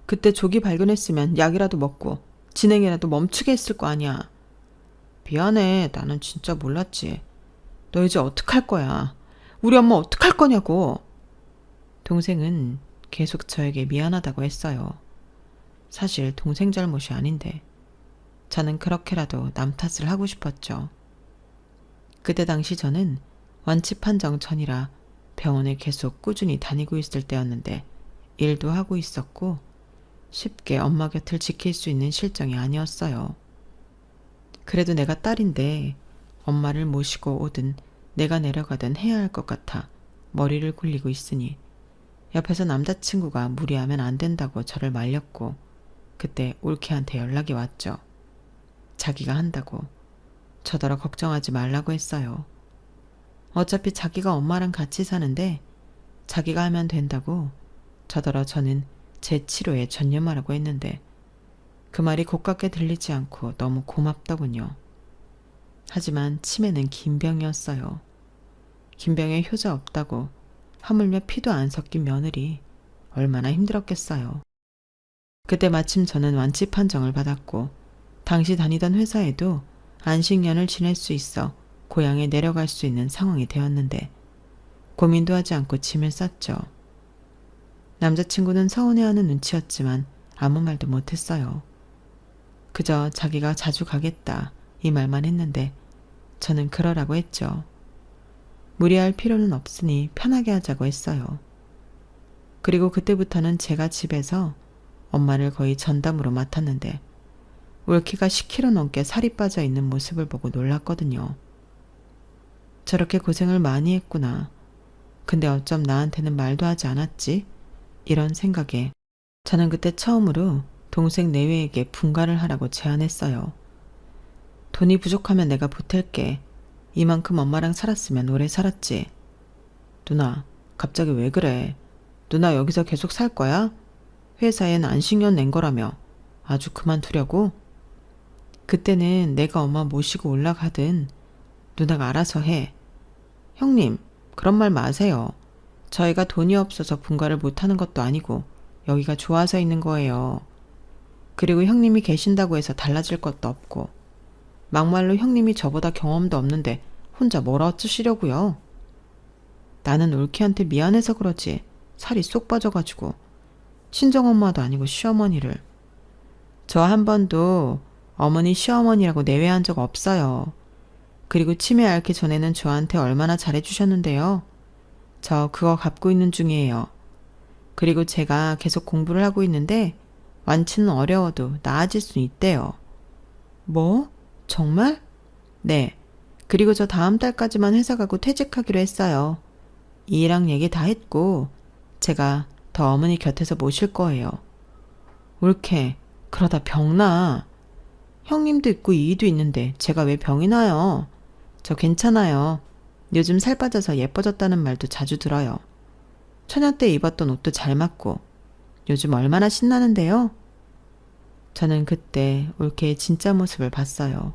그때 조기 발견했으면 약이라도 먹고 진행이라도 멈추게 했을 거 아니야. 미안해. 나는 진짜 몰랐지. 너 이제 어떡할 거야? 우리 엄마 어떡할 거냐고. 동생은 계속 저에게 미안하다고 했어요. 사실 동생 잘못이 아닌데 저는 그렇게라도 남 탓을 하고 싶었죠. 그때 당시 저는 완치 판정 전이라 병원에 계속 꾸준히 다니고 있을 때였는데 일도 하고 있었고 쉽게 엄마 곁을 지킬 수 있는 실정이 아니었어요. 그래도 내가 딸인데 엄마를 모시고 오든 내가 내려가든 해야 할 것 같아 머리를 굴리고 있으니 옆에서 남자친구가 무리하면 안 된다고 저를 말렸고 그때 올케한테 연락이 왔죠. 자기가 한다고. 저더러 걱정하지 말라고 했어요. 어차피 자기가 엄마랑 같이 사는데 자기가 하면 된다고 저더러 저는 제 치료에 전념하라고 했는데 그 말이 고깝게 들리지 않고 너무 고맙더군요. 하지만 치매는 긴 병이었어요. 긴 병에 효자 없다고 하물며 피도 안 섞인 며느리 얼마나 힘들었겠어요. 그때 마침 저는 완치 판정을 받았고 당시 다니던 회사에도 안식년을 지낼 수 있어 고향에 내려갈 수 있는 상황이 되었는데 고민도 하지 않고 짐을 쌌죠. 남자친구는 서운해하는 눈치였지만 아무 말도 못했어요. 그저 자기가 자주 가겠다 이 말만 했는데 저는 그러라고 했죠. 무리할 필요는 없으니 편하게 하자고 했어요. 그리고 그때부터는 제가 집에서 엄마를 거의 전담으로 맡았는데 올케가 10kg 넘게 살이 빠져 있는 모습을 보고 놀랐거든요. 저렇게 고생을 많이 했구나. 근데 어쩜 나한테는 말도 하지 않았지? 이런 생각에 저는 그때 처음으로 동생 내외에게 분가를 하라고 제안했어요. 돈이 부족하면 내가 보탤게. 이만큼 엄마랑 살았으면 오래 살았지. 누나, 갑자기 왜 그래? 누나 여기서 계속 살 거야? 회사엔 안식년 낸 거라며. 아주 그만두려고? 그때는 내가 엄마 모시고 올라가든 누나가 알아서 해. 형님, 그런 말 마세요. 저희가 돈이 없어서 분가를 못하는 것도 아니고 여기가 좋아서 있는 거예요. 그리고 형님이 계신다고 해서 달라질 것도 없고 막말로 형님이 저보다 경험도 없는데 혼자 뭘 어쩌시려고요. 나는 올케한테 미안해서 그러지 살이 쏙 빠져가지고 친정엄마도 아니고 시어머니를. 저 한 번도 어머니 시어머니라고 내외한 적 없어요. 그리고 치매 앓기 전에는 저한테 얼마나 잘해주셨는데요. 저 그거 갚고 있는 중이에요. 그리고 제가 계속 공부를 하고 있는데 완치는 어려워도 나아질 수 있대요. 뭐? 정말? 네. 그리고 저 다음 달까지만 회사 가고 퇴직하기로 했어요. 이랑 얘기 다 했고 제가 더 어머니 곁에서 모실 거예요. 올케, 그러다 병나. 형님도 있고 이이도 있는데 제가 왜 병이 나요? 저 괜찮아요. 요즘 살 빠져서 예뻐졌다는 말도 자주 들어요. 처녀 때 입었던 옷도 잘 맞고 요즘 얼마나 신나는데요? 저는 그때 올케의 진짜 모습을 봤어요.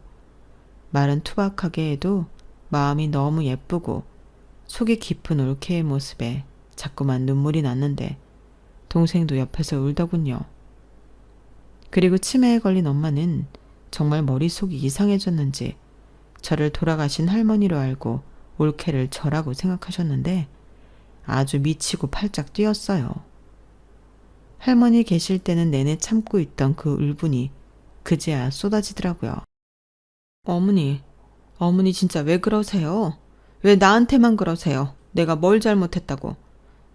말은 투박하게 해도 마음이 너무 예쁘고 속이 깊은 올케의 모습에 자꾸만 눈물이 났는데 동생도 옆에서 울더군요. 그리고 치매에 걸린 엄마는 정말 머릿속이 이상해졌는지 저를 돌아가신 할머니로 알고 올케를 저라고 생각하셨는데 아주 미치고 팔짝 뛰었어요. 할머니 계실 때는 내내 참고 있던 그 울분이 그제야 쏟아지더라고요. 어머니 진짜 왜 그러세요? 왜 나한테만 그러세요? 내가 뭘 잘못했다고.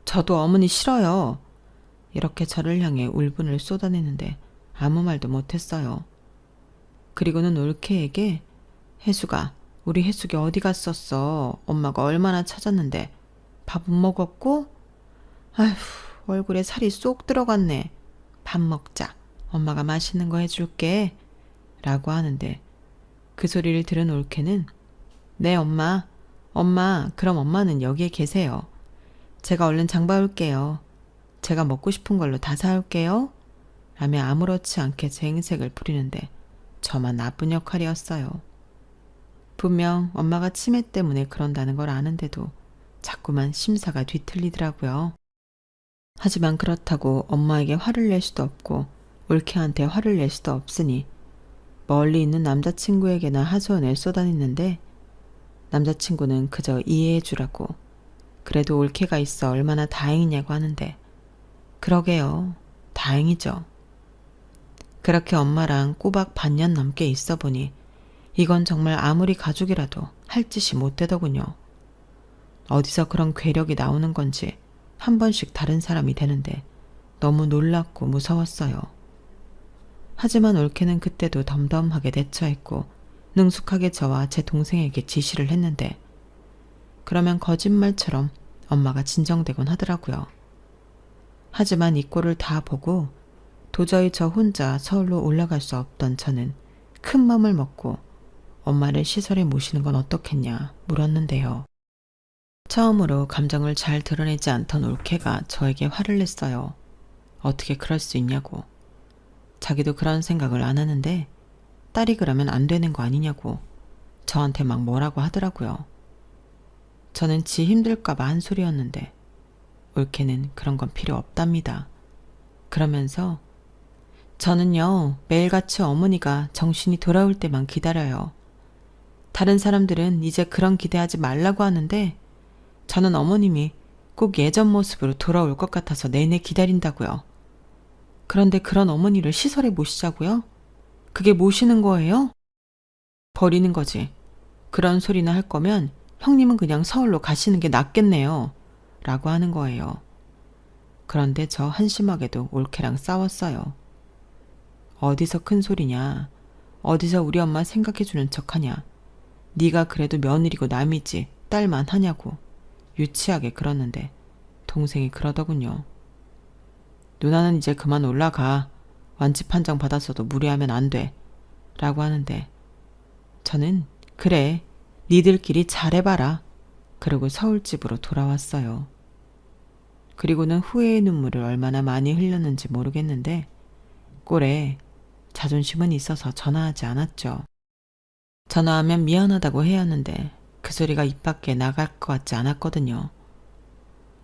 저도 어머니 싫어요. 이렇게 저를 향해 울분을 쏟아내는데 아무 말도 못했어요. 그리고는 올케에게 혜수가, 우리 혜숙이 어디 갔었어? 엄마가 얼마나 찾았는데 밥 못 먹었고? 아휴, 얼굴에 살이 쏙 들어갔네. 밥 먹자. 엄마가 맛있는 거 해줄게. 라고 하는데 그 소리를 들은 올케는 네 엄마, 그럼 엄마는 여기에 계세요. 제가 얼른 장 봐올게요. 제가 먹고 싶은 걸로 다 사올게요. 라며 아무렇지 않게 제 행색을 부리는데 저만 나쁜 역할이었어요. 분명 엄마가 치매 때문에 그런다는 걸 아는데도 자꾸만 심사가 뒤틀리더라고요. 하지만 그렇다고 엄마에게 화를 낼 수도 없고 올케한테 화를 낼 수도 없으니 멀리 있는 남자친구에게나 하소연을 쏟아냈는데 남자친구는 그저 이해해 주라고 그래도 올케가 있어 얼마나 다행이냐고 하는데 그러게요. 다행이죠. 그렇게 엄마랑 꼬박 반년 넘게 있어 보니 이건 정말 아무리 가족이라도 할 짓이 못 되더군요. 어디서 그런 괴력이 나오는 건지 한 번씩 다른 사람이 되는데 너무 놀랍고 무서웠어요. 하지만 올케는 그때도 덤덤하게 대처했고 능숙하게 저와 제 동생에게 지시를 했는데 그러면 거짓말처럼 엄마가 진정되곤 하더라고요. 하지만 이 꼴을 다 보고 도저히 저 혼자 서울로 올라갈 수 없던 저는 큰 맘을 먹고 엄마를 시설에 모시는 건 어떻겠냐 물었는데요. 처음으로 감정을 잘 드러내지 않던 올케가 저에게 화를 냈어요. 어떻게 그럴 수 있냐고. 자기도 그런 생각을 안 하는데 딸이 그러면 안 되는 거 아니냐고 저한테 막 뭐라고 하더라고요. 저는 지 힘들까봐 한 소리였는데 올케는 그런 건 필요 없답니다. 그러면서 저는요 매일같이 어머니가 정신이 돌아올 때만 기다려요. 다른 사람들은 이제 그런 기대하지 말라고 하는데 저는 어머님이 꼭 예전 모습으로 돌아올 것 같아서 내내 기다린다고요. 그런데 그런 어머니를 시설에 모시자고요? 그게 모시는 거예요? 버리는 거지. 그런 소리나 할 거면 형님은 그냥 서울로 가시는 게 낫겠네요. 라고 하는 거예요. 그런데 저 한심하게도 올케랑 싸웠어요. 어디서 큰 소리냐. 어디서 우리 엄마 생각해주는 척하냐. 네가 그래도 며느리고 남이지 딸만 하냐고 유치하게 그러는데 동생이 그러더군요. 누나는 이제 그만 올라가. 완치 판정 받았어도 무리하면 안 돼. 라고 하는데 저는 그래 니들끼리 잘해봐라. 그러고 서울집으로 돌아왔어요. 그리고는 후회의 눈물을 얼마나 많이 흘렸는지 모르겠는데 꼴에 자존심은 있어서 전화하지 않았죠. 전화하면 미안하다고 해야 하는데 그 소리가 입 밖에 나갈 것 같지 않았거든요.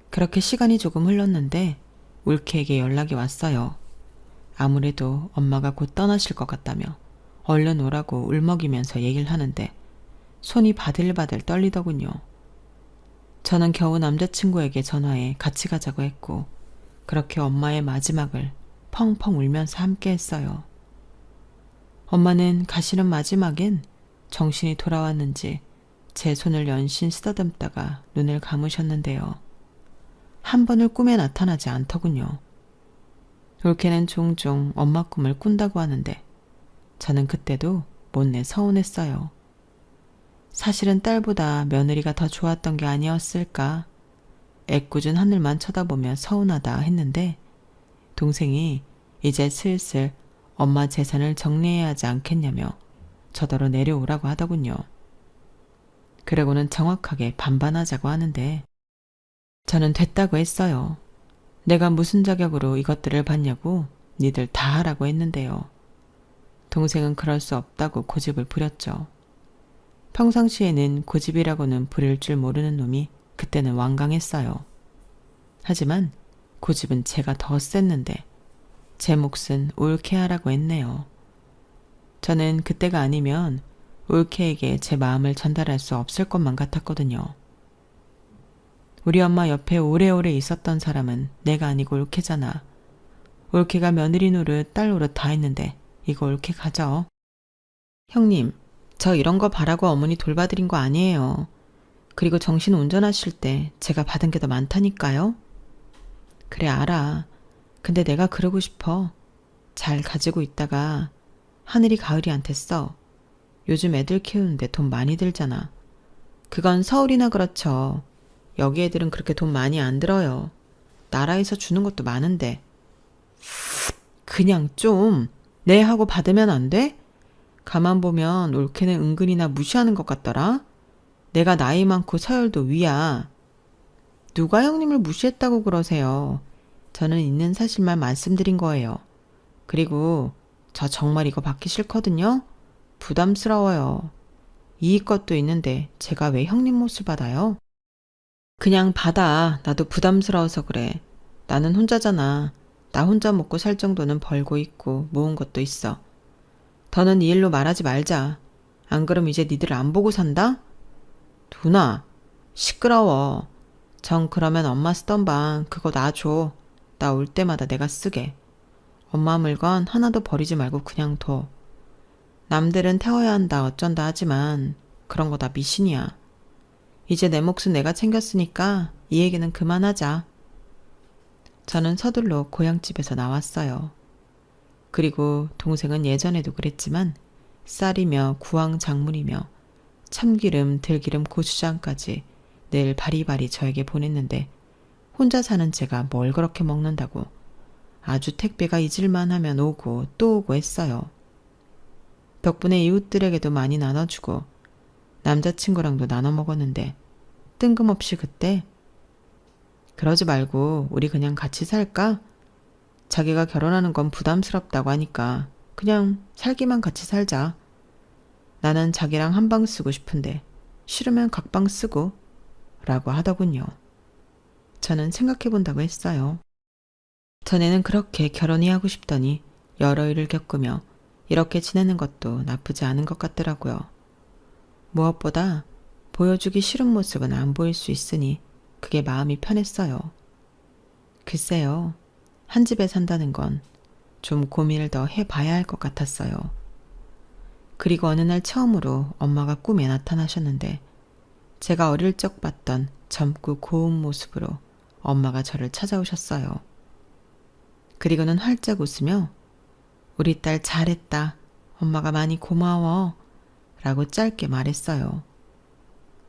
그렇게 시간이 조금 흘렀는데 올케에게 연락이 왔어요. 아무래도 엄마가 곧 떠나실 것 같다며 얼른 오라고 울먹이면서 얘기를 하는데 손이 바들바들 떨리더군요. 저는 겨우 남자친구에게 전화해 같이 가자고 했고 그렇게 엄마의 마지막을 펑펑 울면서 함께 했어요. 엄마는 가시는 마지막엔 정신이 돌아왔는지 제 손을 연신 쓰다듬다가 눈을 감으셨는데요. 한 번을 꿈에 나타나지 않더군요. 올케는 종종 엄마 꿈을 꾼다고 하는데 저는 그때도 못내 서운했어요. 사실은 딸보다 며느리가 더 좋았던 게 아니었을까. 애꿎은 하늘만 쳐다보며 서운하다 했는데 동생이 이제 슬슬 엄마 재산을 정리해야 하지 않겠냐며 저더러 내려오라고 하더군요. 그러고는 정확하게 반반하자고 하는데 저는 됐다고 했어요. 내가 무슨 자격으로 이것들을 받냐고 니들 다 하라고 했는데요. 동생은 그럴 수 없다고 고집을 부렸죠. 평상시에는 고집이라고는 부릴 줄 모르는 놈이 그때는 완강했어요. 하지만 고집은 제가 더 셌는데 제 몫은 옳게 하라고 했네요. 저는 그때가 아니면 올케에게 제 마음을 전달할 수 없을 것만 같았거든요. 우리 엄마 옆에 오래오래 있었던 사람은 내가 아니고 올케잖아. 올케가 며느리 노릇 딸 노릇 다 했는데 이거 올케 가져. 형님, 저 이런 거 바라고 어머니 돌봐드린 거 아니에요. 그리고 정신 운전하실 때 제가 받은 게 더 많다니까요. 그래 알아. 근데 내가 그러고 싶어. 잘 가지고 있다가 하늘이 가을이한테 써. 요즘 애들 키우는데 돈 많이 들잖아. 그건 서울이나 그렇죠. 여기 애들은 그렇게 돈 많이 안 들어요. 나라에서 주는 것도 많은데. 그냥 좀 네 하고 받으면 안 돼? 가만 보면 올케는 은근히나 무시하는 것 같더라. 내가 나이 많고 서열도 위야. 누가 형님을 무시했다고 그러세요. 저는 있는 사실만 말씀드린 거예요. 그리고 저 정말 이거 받기 싫거든요. 부담스러워요. 이익 것도 있는데 제가 왜 형님 몫을 받아요? 그냥 받아. 나도 부담스러워서 그래. 나는 혼자잖아. 나 혼자 먹고 살 정도는 벌고 있고 모은 것도 있어. 더는 이 일로 말하지 말자. 안 그럼 이제 니들 안 보고 산다? 누나, 시끄러워. 정 그러면 엄마 쓰던 방 그거 놔줘. 나 올 때마다 내가 쓰게. 엄마 물건 하나도 버리지 말고 그냥 둬. 남들은 태워야 한다 어쩐다 하지만 그런 거 다 미신이야. 이제 내 몫은 내가 챙겼으니까 이 얘기는 그만하자. 저는 서둘러 고향집에서 나왔어요. 그리고 동생은 예전에도 그랬지만 쌀이며 구황작물이며 참기름, 들기름, 고추장까지 늘 바리바리 저에게 보냈는데 혼자 사는 제가 뭘 그렇게 먹는다고 아주 택배가 잊을만 하면 오고 또 오고 했어요. 덕분에 이웃들에게도 많이 나눠주고 남자친구랑도 나눠 먹었는데 뜬금없이 그때 그러지 말고 우리 그냥 같이 살까? 자기가 결혼하는 건 부담스럽다고 하니까 그냥 살기만 같이 살자. 나는 자기랑 한 방 쓰고 싶은데 싫으면 각방 쓰고 라고 하더군요. 저는 생각해 본다고 했어요. 전에는 그렇게 결혼이 하고 싶더니 여러 일을 겪으며 이렇게 지내는 것도 나쁘지 않은 것 같더라고요. 무엇보다 보여주기 싫은 모습은 안 보일 수 있으니 그게 마음이 편했어요. 글쎄요, 한 집에 산다는 건 좀 고민을 더 해봐야 할 것 같았어요. 그리고 어느 날 처음으로 엄마가 꿈에 나타나셨는데 제가 어릴 적 봤던 젊고 고운 모습으로 엄마가 저를 찾아오셨어요. 그리고는 활짝 웃으며 우리 딸 잘했다. 엄마가 많이 고마워. 라고 짧게 말했어요.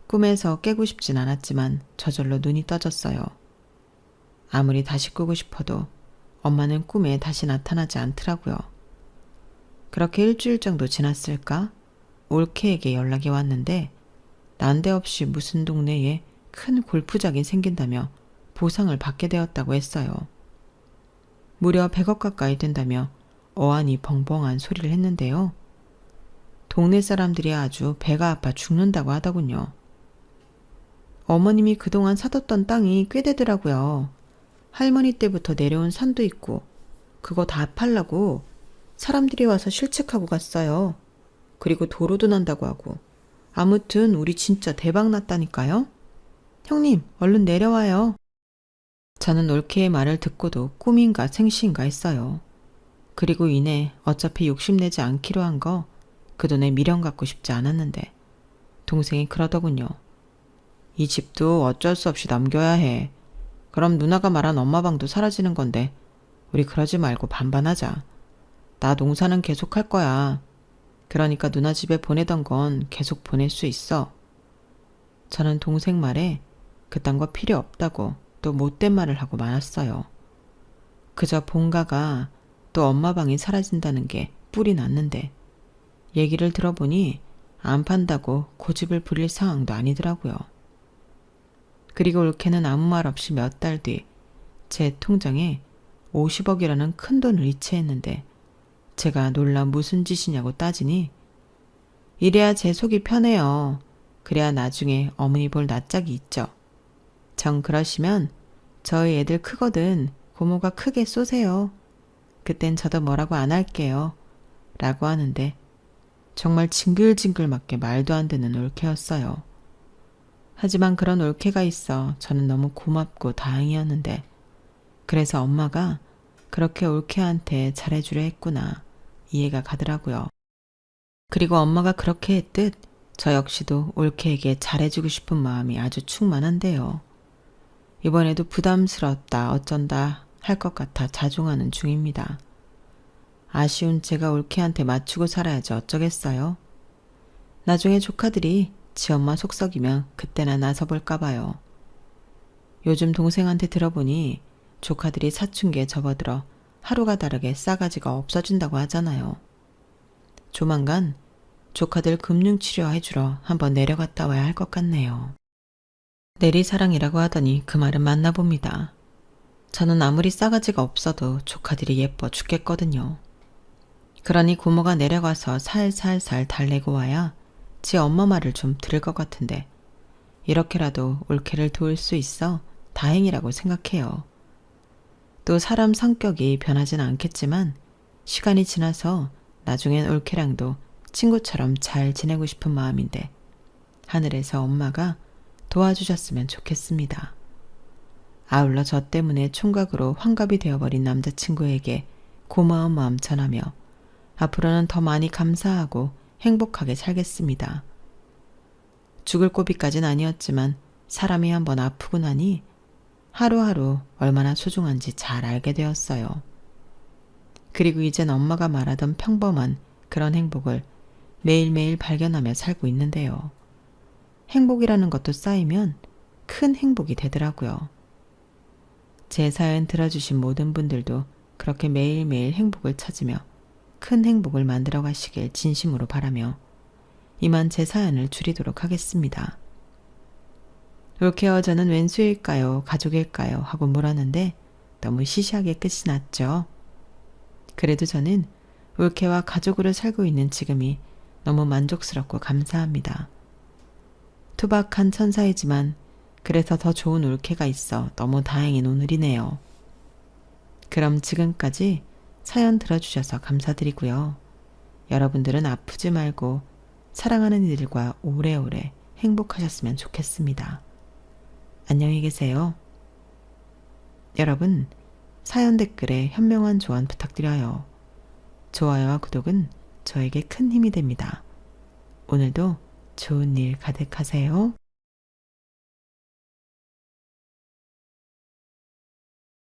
꿈에서 깨고 싶진 않았지만 저절로 눈이 떠졌어요. 아무리 다시 꾸고 싶어도 엄마는 꿈에 다시 나타나지 않더라고요. 그렇게 일주일 정도 지났을까? 올케에게 연락이 왔는데 난데없이 무슨 동네에 큰 골프장이 생긴다며 보상을 받게 되었다고 했어요. 무려 100억 가까이 된다며 어안이 벙벙한 소리를 했는데요. 동네 사람들이 아주 배가 아파 죽는다고 하더군요. 어머님이 그동안 사뒀던 땅이 꽤 되더라고요. 할머니 때부터 내려온 산도 있고 그거 다 팔라고 사람들이 와서 실측하고 갔어요. 그리고 도로도 난다고 하고 아무튼 우리 진짜 대박 났다니까요. 형님 얼른 내려와요. 저는 올케의 말을 듣고도 꿈인가 생시인가 했어요. 그리고 이내 어차피 욕심내지 않기로 한 거 그 돈에 미련 갖고 싶지 않았는데 동생이 그러더군요. 이 집도 어쩔 수 없이 넘겨야 해. 그럼 누나가 말한 엄마 방도 사라지는 건데 우리 그러지 말고 반반하자. 나 농사는 계속 할 거야. 그러니까 누나 집에 보내던 건 계속 보낼 수 있어. 저는 동생 말에 그딴 거 필요 없다고 또 못된 말을 하고 말았어요. 그저 본가가 또 엄마 방이 사라진다는 게 뿔이 났는데 얘기를 들어보니 안 판다고 고집을 부릴 상황도 아니더라고요. 그리고 올케는 아무 말 없이 몇 달 뒤 제 통장에 50억이라는 큰 돈을 이체했는데 제가 놀라 무슨 짓이냐고 따지니 이래야 제 속이 편해요. 그래야 나중에 어머니 볼 낯짝이 있죠. 정 그러시면 저희 애들 크거든 고모가 크게 쏘세요. 그땐 저도 뭐라고 안 할게요. 라고 하는데 정말 징글징글 맞게 말도 안 되는 올케였어요. 하지만 그런 올케가 있어 저는 너무 고맙고 다행이었는데 그래서 엄마가 그렇게 올케한테 잘해주려 했구나 이해가 가더라고요. 그리고 엄마가 그렇게 했듯 저 역시도 올케에게 잘해주고 싶은 마음이 아주 충만한데요. 이번에도 부담스럽다 어쩐다 할 것 같아 자중하는 중입니다. 아쉬운 제가 올케한테 맞추고 살아야지 어쩌겠어요. 나중에 조카들이 지 엄마 속썩이면 그때나 나서볼까 봐요. 요즘 동생한테 들어보니 조카들이 사춘기에 접어들어 하루가 다르게 싸가지가 없어진다고 하잖아요. 조만간 조카들 금융치료 해주러 한번 내려갔다 와야 할 것 같네요. 내리사랑이라고 하더니 그 말은 맞나 봅니다. 저는 아무리 싸가지가 없어도 조카들이 예뻐 죽겠거든요. 그러니 고모가 내려가서 살살살 달래고 와야 지 엄마 말을 좀 들을 것 같은데 이렇게라도 올케를 도울 수 있어 다행이라고 생각해요. 또 사람 성격이 변하진 않겠지만 시간이 지나서 나중엔 올케랑도 친구처럼 잘 지내고 싶은 마음인데 하늘에서 엄마가 도와주셨으면 좋겠습니다. 아울러 저 때문에 총각으로 환갑이 되어버린 남자친구에게 고마운 마음 전하며 앞으로는 더 많이 감사하고 행복하게 살겠습니다. 죽을 고비까진 아니었지만 사람이 한번 아프고 나니 하루하루 얼마나 소중한지 잘 알게 되었어요. 그리고 이젠 엄마가 말하던 평범한 그런 행복을 매일매일 발견하며 살고 있는데요. 행복이라는 것도 쌓이면 큰 행복이 되더라고요. 제 사연 들어주신 모든 분들도 그렇게 매일매일 행복을 찾으며 큰 행복을 만들어 가시길 진심으로 바라며 이만 제 사연을 줄이도록 하겠습니다. 올케와 저는 왼수일까요? 가족일까요? 하고 물었는데 너무 시시하게 끝이 났죠. 그래도 저는 올케와 가족으로 살고 있는 지금이 너무 만족스럽고 감사합니다. 투박한 천사이지만 그래서 더 좋은 올케가 있어 너무 다행인 오늘이네요. 그럼 지금까지 사연 들어주셔서 감사드리고요. 여러분들은 아프지 말고 사랑하는 이들과 오래오래 행복하셨으면 좋겠습니다. 안녕히 계세요. 여러분, 사연 댓글에 현명한 조언 부탁드려요. 좋아요와 구독은 저에게 큰 힘이 됩니다. 오늘도 좋은 일 가득하세요.